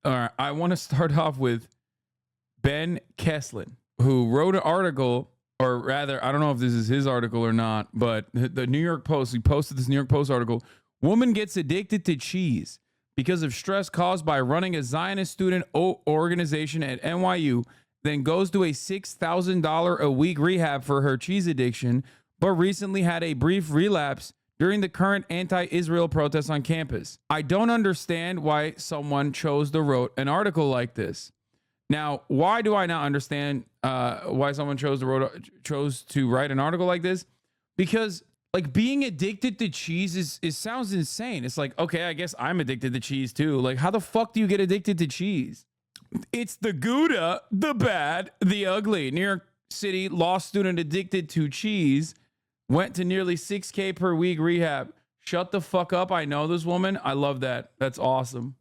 All right, I want to start off with Ben Kesslin, who wrote an article, or rather, I don't know if this is his article or not, but the New York Post, he posted this New York Post article. Woman gets addicted to cheese because of stress caused by running a Zionist student organization at NYU, then goes to a $6,000 a week rehab for her cheese addiction, but recently had a brief relapse during the current anti-Israel protests on campus. I don't understand why someone chose to write an article like this. Now, why do I not understand why someone chose to write an article like this? Because like being addicted to cheese is sounds insane. It's like, okay, I guess I'm addicted to cheese too. Like, how the fuck do you get addicted to cheese? It's the Gouda, the bad, the ugly. New York City law student addicted to cheese went to nearly $6,000 per week rehab. Shut the fuck up. I know this woman. I love that. That's awesome.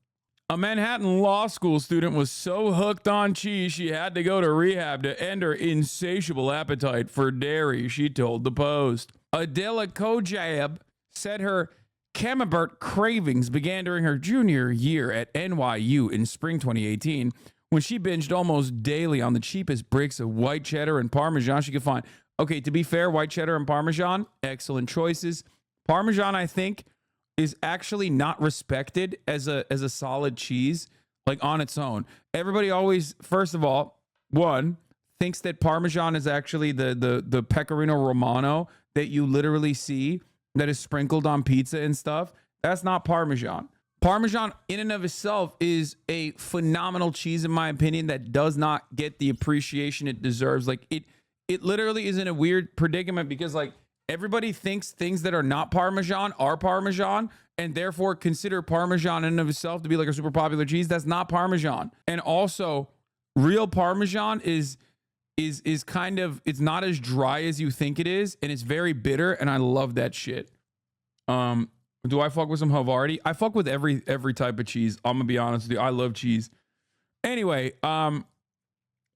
A Manhattan law school student was so hooked on cheese, she had to go to rehab to end her insatiable appetite for dairy, she told the Post. Adela Kojab said her Camembert cravings began during her junior year at NYU in spring 2018, when she binged almost daily on the cheapest bricks of white cheddar and Parmesan she could find. Okay, to be fair, white cheddar and Parmesan, excellent choices. Parmesan, I think, is actually not respected as a solid cheese, like on its own. Everybody always, first of all, one, thinks that Parmesan is actually the Pecorino Romano that you literally see that is sprinkled on pizza and stuff. That's not Parmesan. Parmesan in and of itself is a phenomenal cheese, in my opinion, that does not get the appreciation it deserves. Like it literally is in a weird predicament because like everybody thinks things that are not Parmesan are Parmesan and therefore consider Parmesan in and of itself to be like a super popular cheese. That's not Parmesan. And also, real Parmesan is kind of, it's not as dry as you think it is, and it's very bitter, and I love that shit. Do I fuck with some Havarti? I fuck with every type of cheese. I'm gonna be honest with you. I love cheese. Anyway,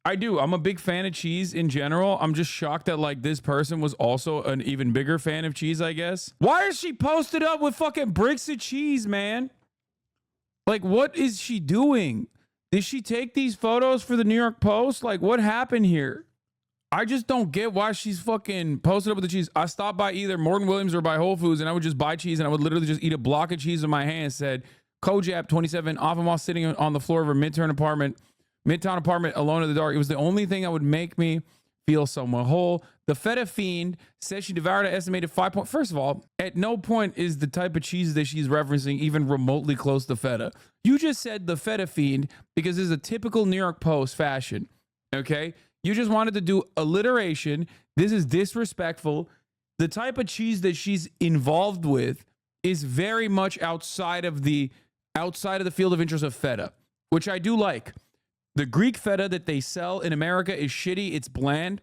I do. I'm a big fan of cheese in general. I'm just shocked that like this person was also an even bigger fan of cheese, I guess. Why is she posted up with fucking bricks of cheese, man? Like, what is she doing? Did she take these photos for the New York Post? Like, what happened here? I just don't get why she's fucking posted up with the cheese. I stopped by either Morgan Williams or by Whole Foods, and I would just buy cheese, and I would literally just eat a block of cheese in my hand. Said Kojab 27, often while sitting on the floor of her midtown apartment alone in the dark. It was the only thing that would make me feel somewhat whole. The feta fiend says she devoured an estimated 5 points. First of all, at no point is the type of cheese that she's referencing even remotely close to feta. You just said the feta fiend because this is a typical New York Post fashion. Okay? You just wanted to do alliteration. This is disrespectful. The type of cheese that she's involved with is very much outside of the field of interest of feta, which I do like. The Greek feta that they sell in America is shitty. It's bland.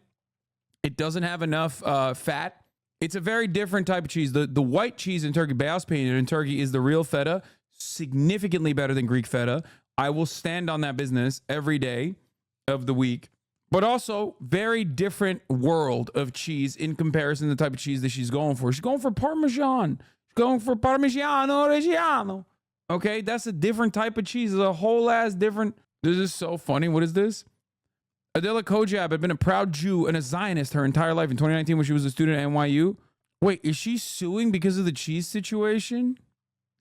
It doesn't have enough fat. It's a very different type of cheese. The white cheese in Turkey, beyaz peynir in Turkey, is the real feta. Significantly better than Greek feta. I will stand on that business every day of the week. But also, very different world of cheese in comparison to the type of cheese that she's going for. She's going for Parmesan. She's going for Parmigiano Reggiano. Okay, that's a different type of cheese. It's a whole ass different. This is so funny. What is this? Adela Kojab had been a proud Jew and a Zionist her entire life. In 2019, when she was a student at NYU. Wait, is she suing because of the cheese situation?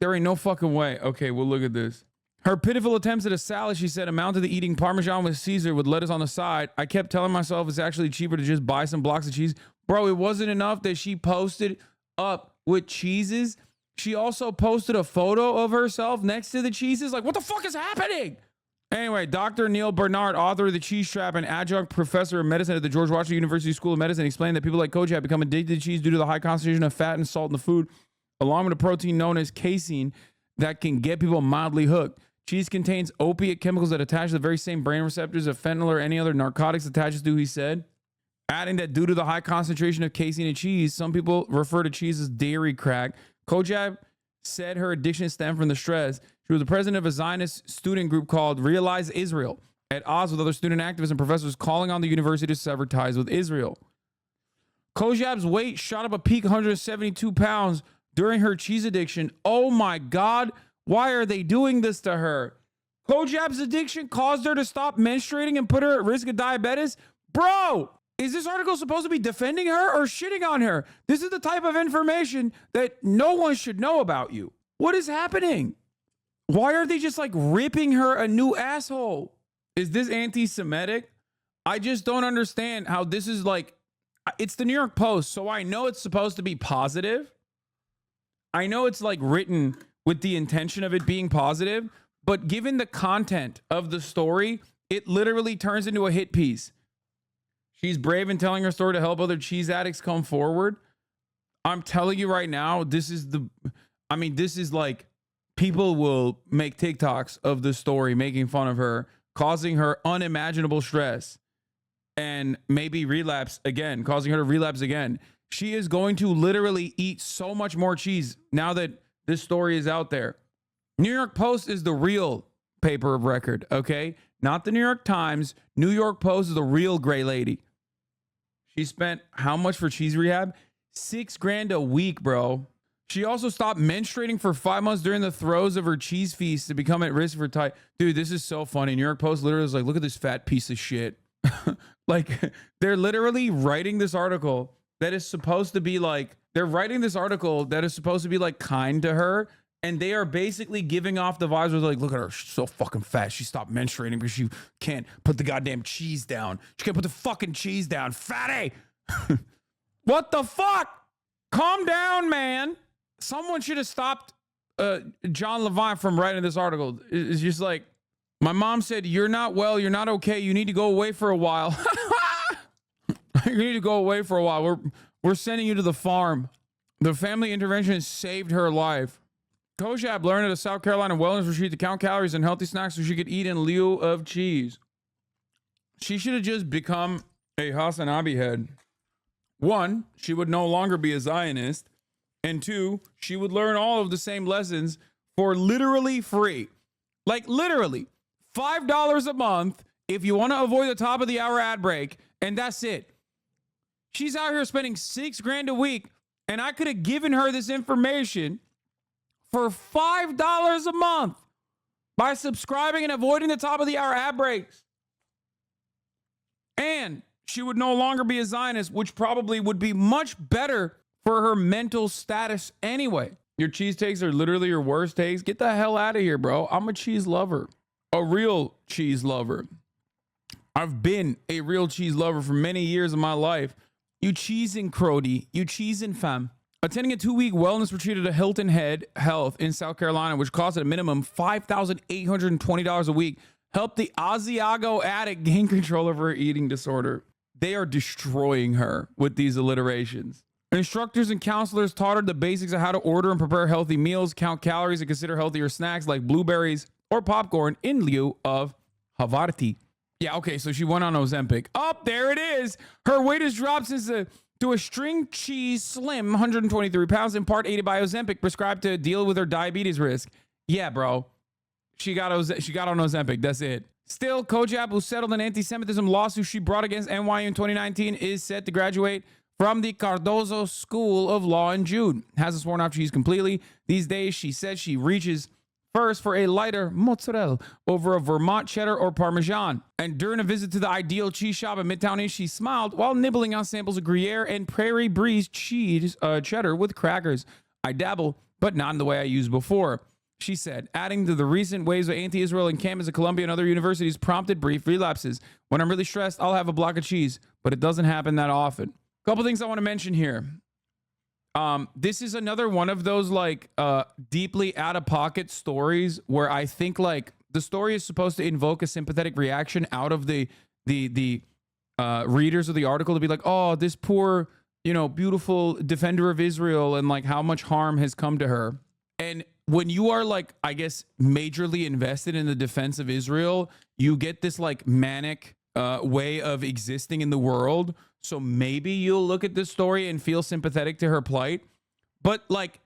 There ain't no fucking way. Okay, well, look at this. Her pitiful attempts at a salad, she said, amounted to eating Parmesan with Caesar with lettuce on the side. I kept telling myself it's actually cheaper to just buy some blocks of cheese. Bro, it wasn't enough that she posted up with cheeses. She also posted a photo of herself next to the cheeses. Like, what the fuck is happening? Anyway, Dr. Neil Bernard, author of The Cheese Trap and adjunct professor of medicine at the George Washington University School of Medicine, explained that people like Kojab become addicted to cheese due to the high concentration of fat and salt in the food, along with a protein known as casein that can get people mildly hooked. Cheese contains opiate chemicals that attach to the very same brain receptors of fentanyl or any other narcotics attaches to, he said. Adding that due to the high concentration of casein in cheese, some people refer to cheese as dairy crack. Kojab said her addiction stemmed from the stress. She was the president of a Zionist student group called Realize Israel, at odds with other student activists and professors calling on the university to sever ties with Israel. Kojab's weight shot up a peak 172 pounds during her cheese addiction. Oh my God. Why are they doing this to her? Kojab's addiction caused her to stop menstruating and put her at risk of diabetes. Bro, is this article supposed to be defending her or shitting on her? This is the type of information that no one should know about you. What is happening? Why are they just like ripping her a new asshole? Is this anti-Semitic? I just don't understand how this is like, it's the New York Post, so I know it's supposed to be positive. I know it's like written with the intention of it being positive, but given the content of the story, it literally turns into a hit piece. She's brave in telling her story to help other cheese addicts come forward. I'm telling you right now, this is like, people will make TikToks of the story, making fun of her, causing her unimaginable stress, and maybe relapse again, causing her to relapse again. She is going to literally eat so much more cheese now that this story is out there. New York Post is the real paper of record, okay? Not the New York Times. New York Post is the real gray lady. She spent how much for cheese rehab? $6,000 a week, bro. She also stopped menstruating for 5 months during the throes of her cheese feast to become at risk for type. Dude, this is so funny. New York Post literally was like, look at this fat piece of shit. Like, they're literally writing this article that is supposed to be like, kind to her. And they are basically giving off the vibes where they're like, look at her, she's so fucking fat. She stopped menstruating because she can't put the goddamn cheese down. She can't put the fucking cheese down. Fatty! What the fuck? Calm down, man. Someone should have stopped John Levine from writing this article. It's just like, my mom said, you're not well, you're not okay, you need to go away for a while. You need to go away for a while. We're sending you to the farm. The family intervention saved her life. Kojab learned at a South Carolina wellness retreat to count calories and healthy snacks so she could eat in lieu of cheese. She should have just become a Hasanabi head. 1, she would no longer be a Zionist. And 2, she would learn all of the same lessons for literally free. Like literally $5 a month if you want to avoid the top of the hour ad break. And that's it. She's out here spending $6,000 a week. And I could have given her this information for $5 a month by subscribing and avoiding the top of the hour ad breaks. And she would no longer be a Zionist, which probably would be much better for her mental status anyway. Your cheese takes are literally your worst takes. Get the hell out of here, bro. I'm a cheese lover, a real cheese lover. I've been a real cheese lover for many years of my life. You cheesing crody, you cheesing fam. Attending a 2-week wellness retreat at a Hilton Head Health in South Carolina, which cost at a minimum $5,820 a week, helped the Asiago addict gain control of her eating disorder. They are destroying her with these alliterations. Instructors and counselors taught her the basics of how to order and prepare healthy meals, count calories, and consider healthier snacks like blueberries or popcorn in lieu of Havarti. Yeah, okay, so she went on Ozempic. Oh, there it is. Her weight has dropped to a string cheese slim 123 pounds, in part aided by Ozempic, prescribed to deal with her diabetes risk. Yeah, bro. She got on Ozempic. That's it. Still, Kojab, who settled an anti-Semitism lawsuit she brought against NYU in 2019, is set to graduate from the Cardozo School of Law in June. Hasn't sworn off cheese completely. These days, she says she reaches first for a lighter mozzarella over a Vermont cheddar or Parmesan. And during a visit to the Ideal Cheese Shop in Midtown East, she smiled while nibbling on samples of Gruyere and Prairie Breeze cheese cheddar with crackers. I dabble, but not in the way I used before, she said, adding to the recent waves of anti-Israel in campus at Columbia and other universities prompted brief relapses. When I'm really stressed, I'll have a block of cheese, but it doesn't happen that often. Couple things I want to mention here. This is another one of those like deeply out of pocket stories where I think like the story is supposed to invoke a sympathetic reaction out of the readers of the article to be like, oh, this poor, beautiful defender of Israel and like how much harm has come to her. And when you are like, I guess, majorly invested in the defense of Israel, you get this like manic way of existing in the world. So maybe you'll look at this story and feel sympathetic to her plight. But like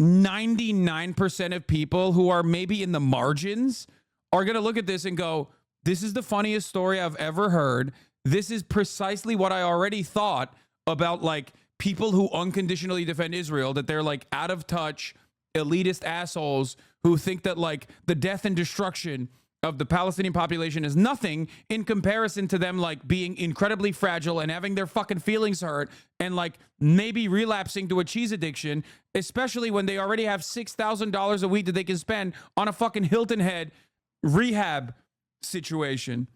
99% of people who are maybe in the margins are going to look at this and go, this is the funniest story I've ever heard. This is precisely what I already thought about like people who unconditionally defend Israel, that they're like out of touch, elitist assholes who think that like the death and destruction of the Palestinian population is nothing in comparison to them like being incredibly fragile and having their fucking feelings hurt and like maybe relapsing to a cheese addiction, especially when they already have $6,000 a week that they can spend on a fucking Hilton Head rehab situation.